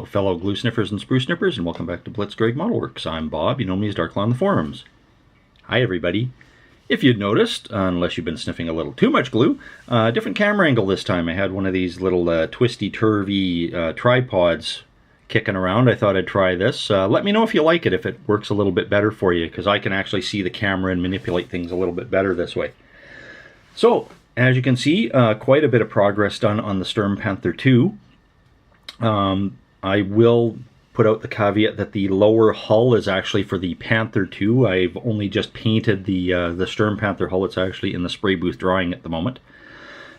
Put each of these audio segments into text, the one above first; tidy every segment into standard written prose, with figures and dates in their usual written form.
fellow glue sniffers and sprue snippers, and welcome back to Blitzkrieg Model Works. I'm Bob, you know me as Darklaw on the forums. Hi everybody. If you'd noticed, unless you've been sniffing a little too much glue, different camera angle this time. I had one of these little twisty-turvy tripods kicking around. I thought I'd try this. Let me know if you like it, if it works a little bit better for you, because I can actually see the camera and manipulate things a little bit better this way. So, as you can see, quite a bit of progress done on the Sturmpanther II. I will put out the caveat that the lower hull is actually for the Panther II. I've only just painted the Sturmpanther hull. It's actually in the spray booth drying at the moment.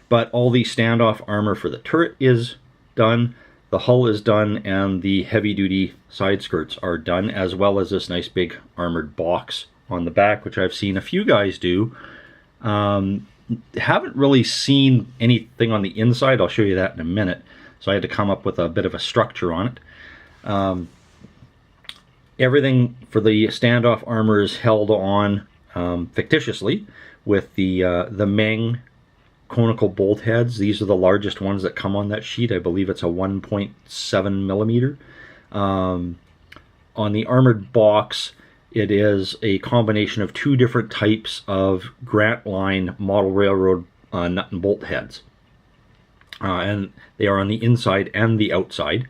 But all the standoff armor for the turret is done, the hull is done, and the heavy-duty side skirts are done, as well as this nice big armored box on the back, which I've seen a few guys do. Haven't really seen anything on the inside. I'll show you that in a minute. So I had to come up with a bit of a structure on it. Everything for the standoff armor is held on fictitiously with the Meng conical bolt heads. These are the largest ones that come on that sheet. I believe it's a 1.7 millimeter. On the armored box, it is a combination of two different types of Grant Line model railroad nut and bolt heads. And they are on the inside and the outside.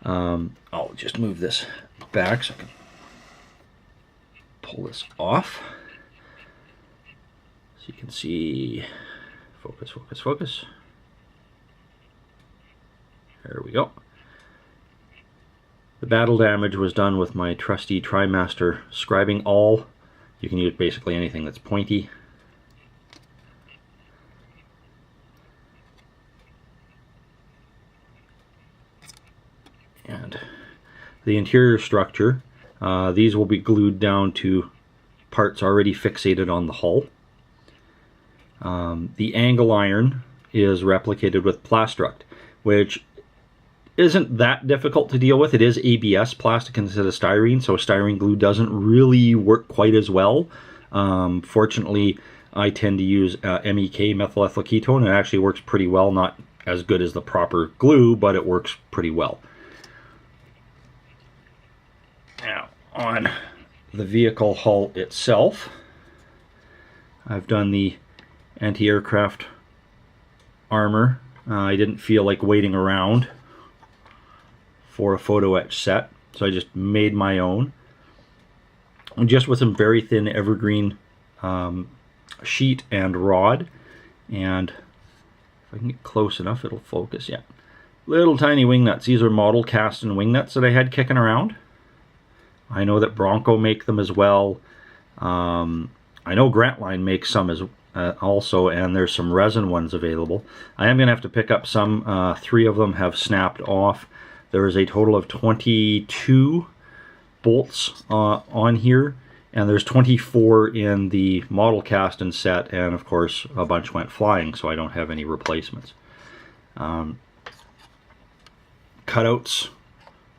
I'll just move this back so I can pull this off. So you can see, focus, focus, focus. There we go. The battle damage was done with my trusty TriMaster scribing awl. You can use basically anything that's pointy. And the interior structure, these will be glued down to parts already fixated on the hull. The angle iron is replicated with Plastruct, which isn't that difficult to deal with. It is ABS plastic instead of styrene, so styrene glue doesn't really work quite as well. Fortunately, I tend to use MEK, methyl ethyl ketone. It actually works pretty well, not as good as the proper glue, but it works pretty well. Now, on the vehicle hull itself, I've done the anti-aircraft armor. I didn't feel like waiting around for a photo etch set, so I just made my own. And just with some very thin evergreen sheet and rod. And if I can get close enough, it'll focus. Yeah, little tiny wing nuts. These are model cast and wing nuts that I had kicking around. I know that Bronco make them as well. I know Grant Line makes some as also, and there's some resin ones available. I am going to have to pick up some. 3 of them have snapped off. There is a total of 22 bolts on here, and there's 24 in the model cast and set, and of course a bunch went flying, so I don't have any replacements. Cutouts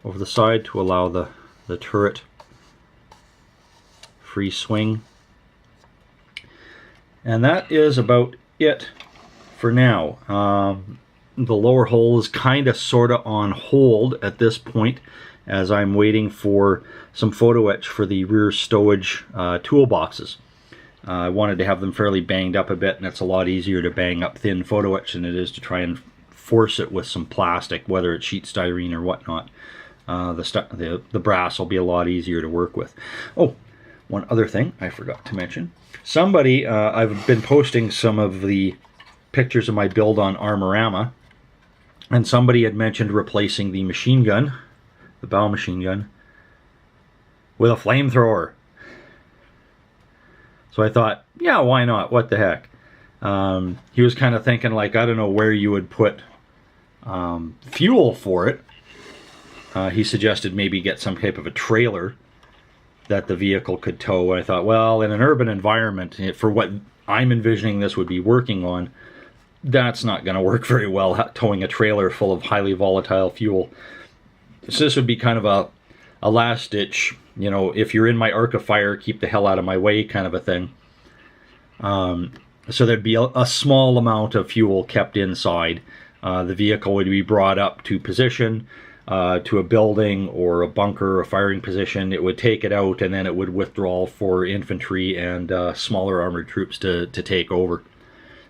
over the side to allow the turret free swing. And that is about it for now. The lower hull is kind of sort of on hold at this point as I'm waiting for some photo etch for the rear stowage toolboxes. I wanted to have them fairly banged up a bit, and it's a lot easier to bang up thin photo etch than it is to try and force it with some plastic, whether it's sheet styrene or whatnot. The brass will be a lot easier to work with. Oh, one other thing I forgot to mention. Somebody, I've been posting some of the pictures of my build on Armorama, and somebody had mentioned replacing the machine gun, the bow machine gun, with a flamethrower. So I thought, yeah, why not? What the heck? He was kind of thinking, like, I don't know where you would put fuel for it. He suggested maybe get some type of a trailer that the vehicle could tow. And I thought, well, in an urban environment, for what I'm envisioning this would be working on, that's not going to work very well, towing a trailer full of highly volatile fuel. So this would be kind of a last ditch, you know, if you're in my arc of fire, keep the hell out of my way kind of a thing. So there'd be a small amount of fuel kept inside. The vehicle would be brought up to position. to a building or a bunker, a firing position, it would take it out, and then it would withdraw for infantry and smaller armored troops to take over.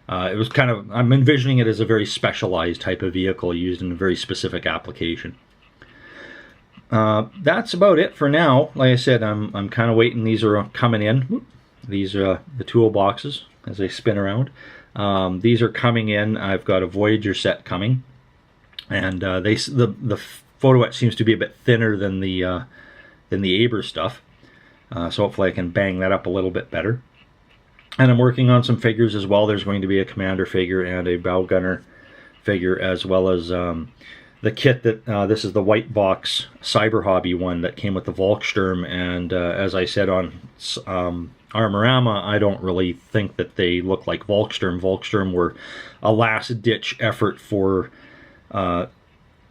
It was kind of, I'm envisioning it as a very specialized type of vehicle used in a very specific application. That's about it for now. Like I said, I'm kind of waiting. These are coming in. These are the toolboxes as they spin around. These are coming in. I've got a Voyager set coming, and the photo etch seems to be a bit thinner than the Aber stuff. So hopefully I can bang that up a little bit better. And I'm working on some figures as well. There's going to be a commander figure and a bow gunner figure, as well as the kit that this is the white box Cyber Hobby one that came with the Volksturm. And as I said on Armorama, I don't really think that they look like Volksturm. Volksturm were a last-ditch effort for the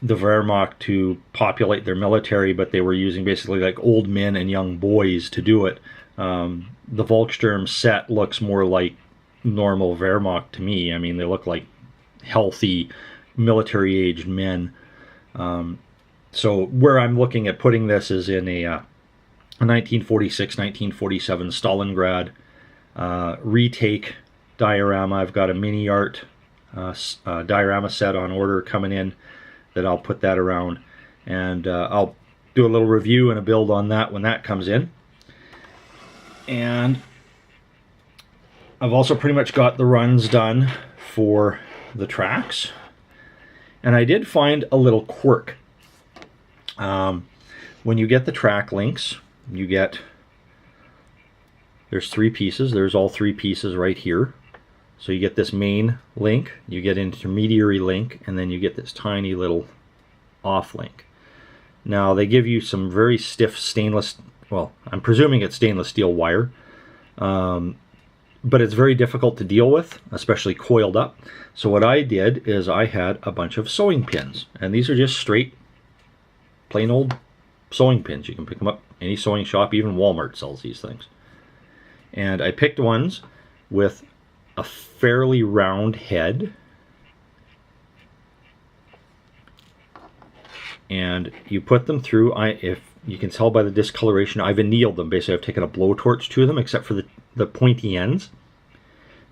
Wehrmacht to populate their military, but they were using basically like old men and young boys to do it. The Volksturm set looks more like normal Wehrmacht to me. I mean, they look like healthy, military-aged men. So where I'm looking at putting this is in a 1946-1947 Stalingrad retake diorama. I've got a mini art diorama set on order coming in that I'll put that around, and I'll do a little review and a build on that when that comes in. And I've also pretty much got the runs done for the tracks, and I did find a little quirk. When you get the track links, you get, there's 3 pieces. There's all 3 pieces right here. So you get this main link, you get an intermediary link, and then you get this tiny little off link. Now they give you some very stiff stainless, well, I'm presuming it's stainless steel wire, but it's very difficult to deal with, especially coiled up. So what I did is I had a bunch of sewing pins, and these are just straight, plain old sewing pins. You can pick them up any sewing shop, even Walmart sells these things. And I picked ones with a fairly round head, and you put them through. If you can tell by the discoloration, I've annealed them. Basically, I've taken a blowtorch to them, except for the pointy ends.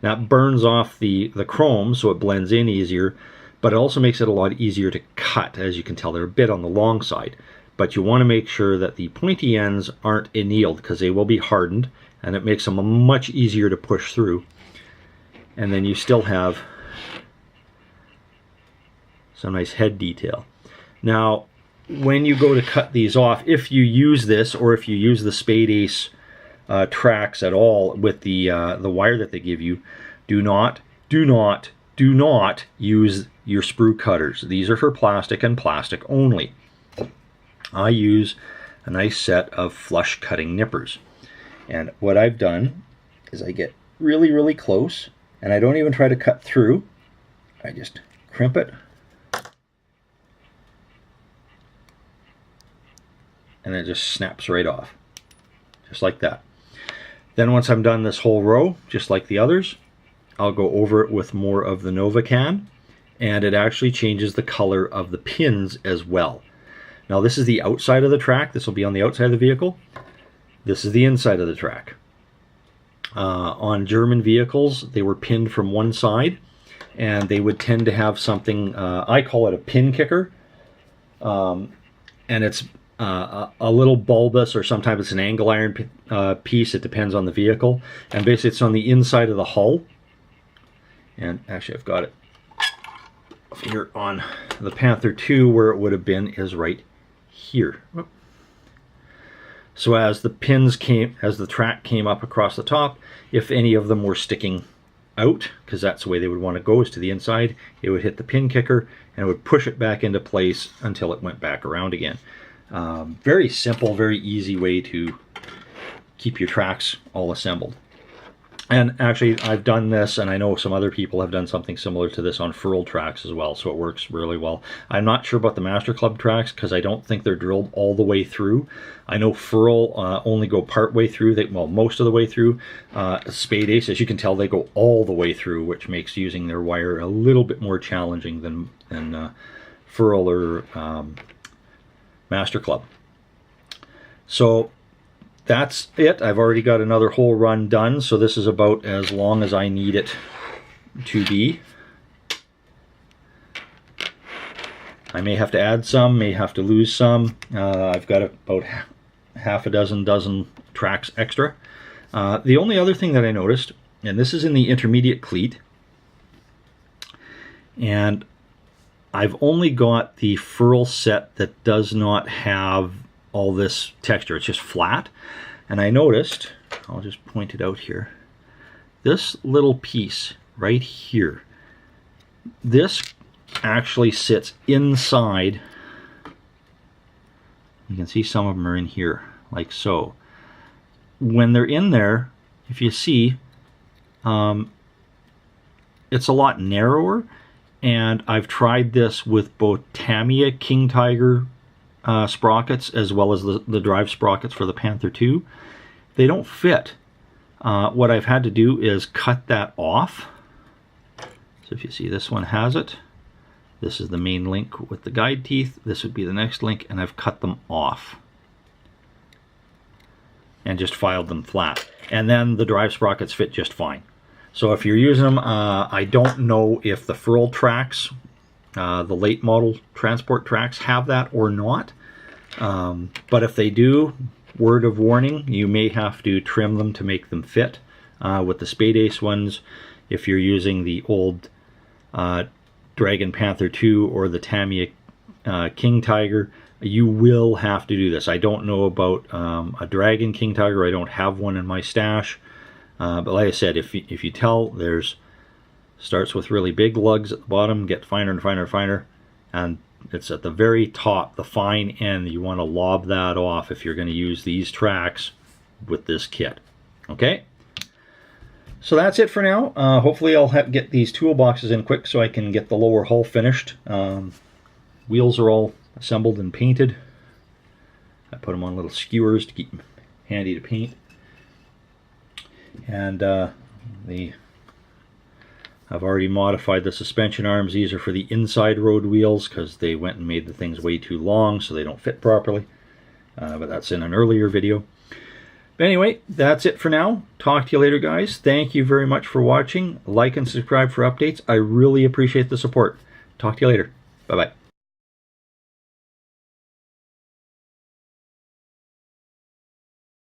That burns off the chrome, so it blends in easier, but it also makes it a lot easier to cut. As you can tell, they're a bit on the long side, but you want to make sure that the pointy ends aren't annealed, because they will be hardened, and it makes them much easier to push through. And then you still have some nice head detail. Now, when you go to cut these off, if you use this, or if you use the Spade Ace tracks at all with the wire that they give you, do not use your sprue cutters. These are for plastic and plastic only. I use a nice set of flush cutting nippers. And what I've done is I get really, really close, and I don't even try to cut through. I just crimp it, and it just snaps right off, just like that. Then once I'm done this whole row, just like the others, I'll go over it with more of the Novacan, and it actually changes the color of the pins as well. Now this is the outside of the track. This will be on the outside of the vehicle. This is the inside of the track. On German vehicles, they were pinned from one side, and they would tend to have something, I call it a pin kicker, and it's a little bulbous, or sometimes it's an angle iron piece. It depends on the vehicle, and basically it's on the inside of the hull. And actually I've got it here on the Panther II. Where it would have been is right here. So as the pins came, as the track came up across the top, if any of them were sticking out, because that's the way they would want to go, is to the inside, it would hit the pin kicker and it would push it back into place until it went back around again. Very simple, very easy way to keep your tracks all assembled. And actually, I've done this, and I know some other people have done something similar to this on Fruil tracks as well, so it works really well. I'm not sure about the Master Club tracks, because I don't think they're drilled all the way through. I know Fruil only go part way through, well, most of the way through. Spade Ace, as you can tell, they go all the way through, which makes using their wire a little bit more challenging than Fruil or Master Club. So that's it. I've already got another whole run done, so this is about as long as I need it to be. I may have to add some, may have to lose some. I've got about half a dozen tracks extra. The only other thing that I noticed, and this is in the intermediate cleat, and I've only got the Fruil set that does not have all this texture. It's just flat. And I noticed, I'll just point it out here, this little piece right here, this actually sits inside. You can see some of them are in here, like so. When they're in there, if you see, it's a lot narrower, and I've tried this with both Tamiya King Tiger sprockets as well as the drive sprockets for the Panther II. They don't fit. What I've had to do is cut that off. So if you see, this one has it. This is the main link with the guide teeth. This would be the next link, and I've cut them off and just filed them flat. And then the drive sprockets fit just fine. So if you're using them, I don't know if the Fruil tracks, the late model transport tracks, have that or not. But if they do, word of warning, you may have to trim them to make them fit. With the Spade Ace ones, if you're using the old Dragon Panther II or the Tamiya King Tiger, you will have to do this. I don't know about a Dragon King Tiger. I don't have one in my stash. But like I said, if you tell, starts with really big lugs at the bottom, get finer and finer and finer, and it's at the very top, the fine end. You want to lob that off if you're going to use these tracks with this kit. Okay? So that's it for now. Hopefully I'll get these toolboxes in quick so I can get the lower hull finished. Wheels are all assembled and painted. I put them on little skewers to keep them handy to paint. And I've already modified the suspension arms. These are for the inside road wheels because they went and made the things way too long so they don't fit properly. But that's in an earlier video. But anyway, that's it for now. Talk to you later, guys. Thank you very much for watching. Like and subscribe for updates. I really appreciate the support. Talk to you later. Bye-bye.